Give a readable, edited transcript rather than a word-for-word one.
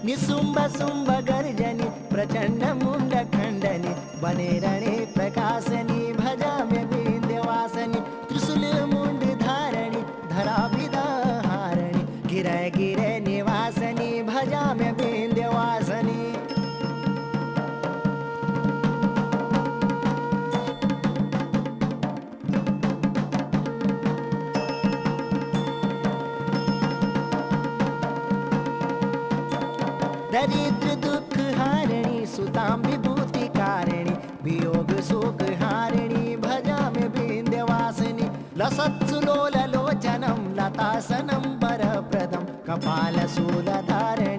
निसुंब सुंब गर्जनी प्रचंड मुंड खंडनी बने रणे प्रकाशनी भजाम्य विंध्यवासनी त्रिशूल मुंड धारणी धरा विदाहारणी गिरय गिरय निवासनी भजाम्य विंध्यवासनी दरिद्र दुख हारिणी सुतां विभूति कारिणी वियोग शोक हारिणी भजाम्य विंध्यवासिनी लसत्सुलोललोचनं लतासनं वरप्रदं कपालशूलधारिणी